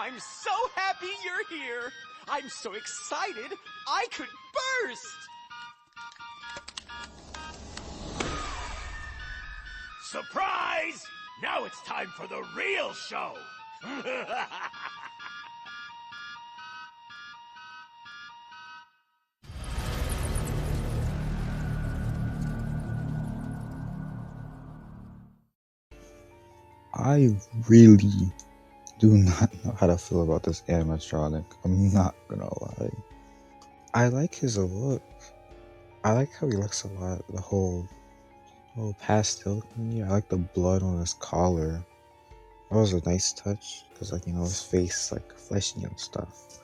I'm so happy you're here. I'm so excited, I could burst. Surprise! Now it's time for the real show. I really do not know how to feel about this animatronic. I'm not gonna lie. I like his look. I like how he looks a lot. The whole pastel thingy. I like the blood on his collar. That was a nice touch because, like, his face like fleshy and stuff.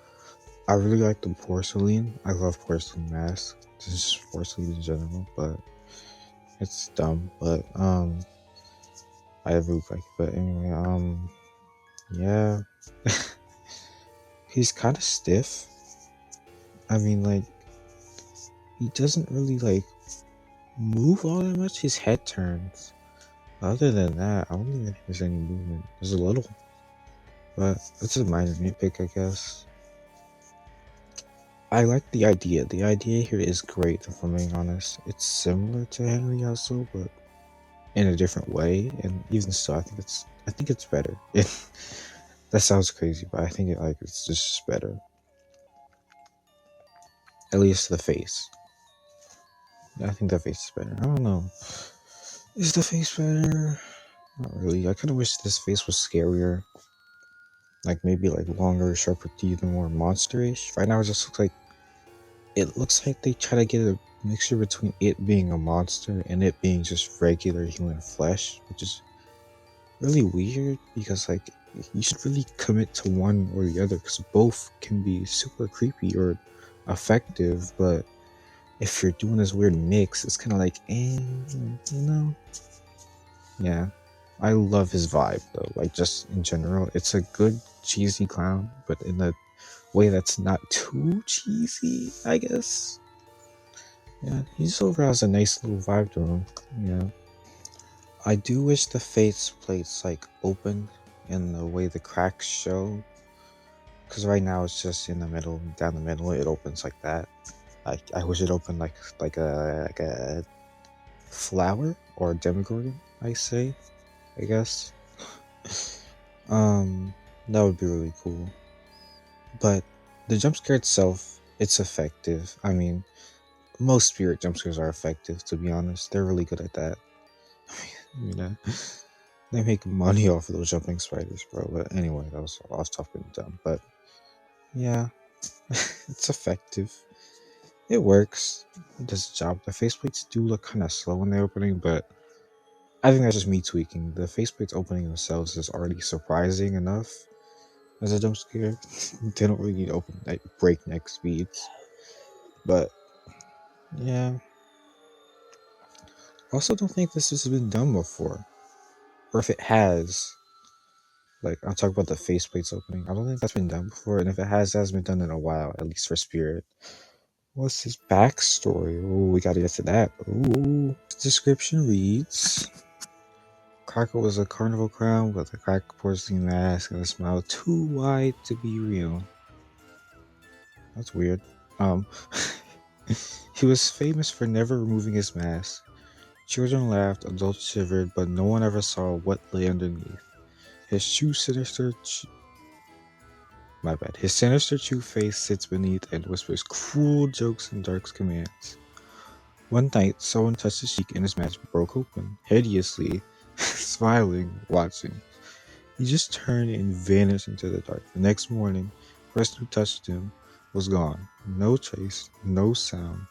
I really like the porcelain. I love porcelain masks. This is just porcelain in general, but it's dumb. But I really like it. But anyway, yeah. He's kind of stiff. I mean, like, he doesn't really like move all that much. His head turns. Other than that, I don't even think there's any movement. There's a little, but it's a minor nitpick, I guess. I like the idea. The idea here is great, if I'm being honest. It's similar to Henry also, but in a different way. And even so, I think it's better. That sounds crazy, but I think it's just better. At least the face. I think the face is better. I don't know. Is the face better? Not really. I kind of wish this face was scarier. Like, maybe like longer, sharper teeth and more monster-ish. Right now it looks like they try to get a mixture between it being a monster and it being just regular human flesh, which is really weird because, like, you should really commit to one or the other because both can be super creepy or effective, but if you're doing this weird mix, it's kind of like, yeah. I love his vibe though, like, just in general. It's a good cheesy clown, but in a way that's not too cheesy, I guess. Yeah, he's overall has a nice little vibe to him. Yeah. I do wish the face plates like open in the way the cracks show. Because right now it's just in the middle, down the middle, it opens like that. I wish it opened like a flower or a demogorgon, I guess. That would be really cool. But the jump scare itself, it's effective. I mean, most spirit jump scares are effective, to be honest. They're really good at that. They make money off of those jumping spiders, bro. But anyway, that was off topic and dumb. But yeah, it's effective. It works. It does the job. The faceplates do look kind of slow in the opening, but I think that's just me tweaking. The faceplates opening themselves is already surprising enough as a jump scare. They don't really need to open at breakneck speeds. But yeah. I also don't think this has been done before. Or if it has, like, I'll talk about the faceplates opening. I don't think that's been done before, and if it has, it hasn't been done in a while, at least for Spirit. What's his backstory? Oh, we gotta get to that. Ooh. The description reads: Crackle was a carnival clown with a cracked porcelain mask and a smile too wide to be real. That's weird. He was famous for never removing his mask. Children laughed, adults shivered, but no one ever saw what lay underneath. His sinister true face sits beneath and whispers cruel jokes and dark commands. One night, someone touched his cheek and his mask broke open, hideously, smiling, watching. He just turned and vanished into the dark. The next morning, the person who touched him was gone. No trace, no sound.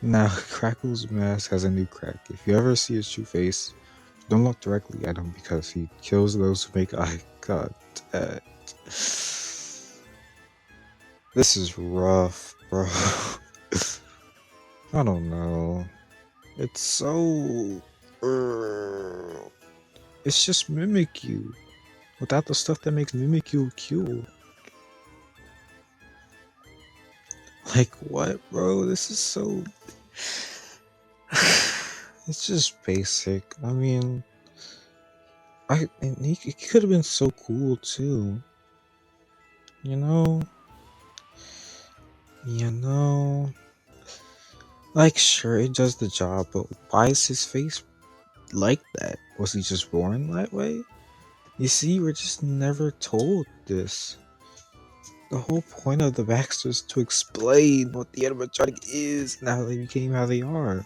Now, Crackles' mask has a new crack. If you ever see his true face, don't look directly at him because he kills those who make eye contact. This is rough, bro. I don't know. It's so... It's just Mimikyu. Without the stuff that makes Mimikyu cool. Like, what, bro? This is so... It's just basic. I mean... It could have been so cool, too. You know, you know, like sure it does the job, but why is his face like that? Was he just born that way? You see, we're just never told this. The whole point of the Baxter is to explain what the animatronic is and how they became how they are.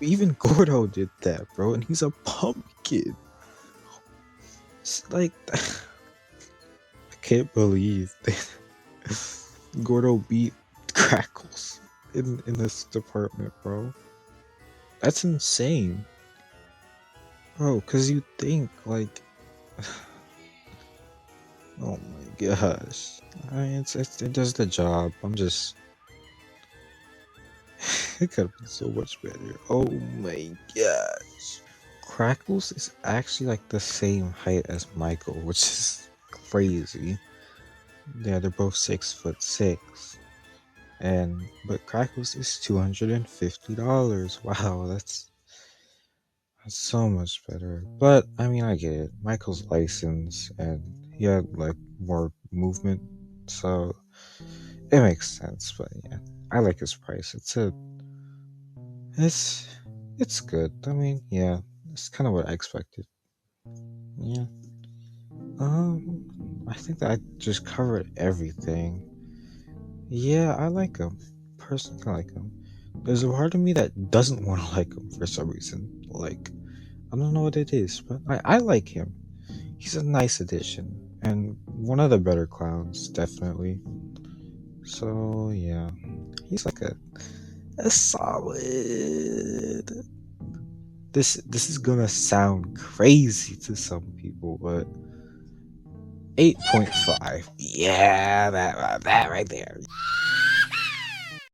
Even Gordo did that, bro, and he's a pumpkin. It's like, I can't believe Gordo beat Crackles in this department, bro. That's insane, bro. Cause you think like, oh my gosh, I mean, it does the job. I'm just, it could have been so much better. Oh my gosh. Crackles is actually like the same height as Michael, which is crazy. Yeah, they're both 6'6", but Crackles is $250. Wow, that's so much better. But I mean, I get it. Michael's licensed and he had like more movement, so it makes sense. But yeah, I like his price. It's good. I mean, yeah, it's kind of what I expected. Yeah. I think that I just covered everything. Yeah, I like him. Personally, I like him. There's a part of me that doesn't want to like him for some reason. Like, I don't know what it is, but I like him. He's a nice addition. And one of the better clowns, definitely. So, yeah. He's like a solid. This is gonna sound crazy to some people, but 8.5. Yeah, that right there.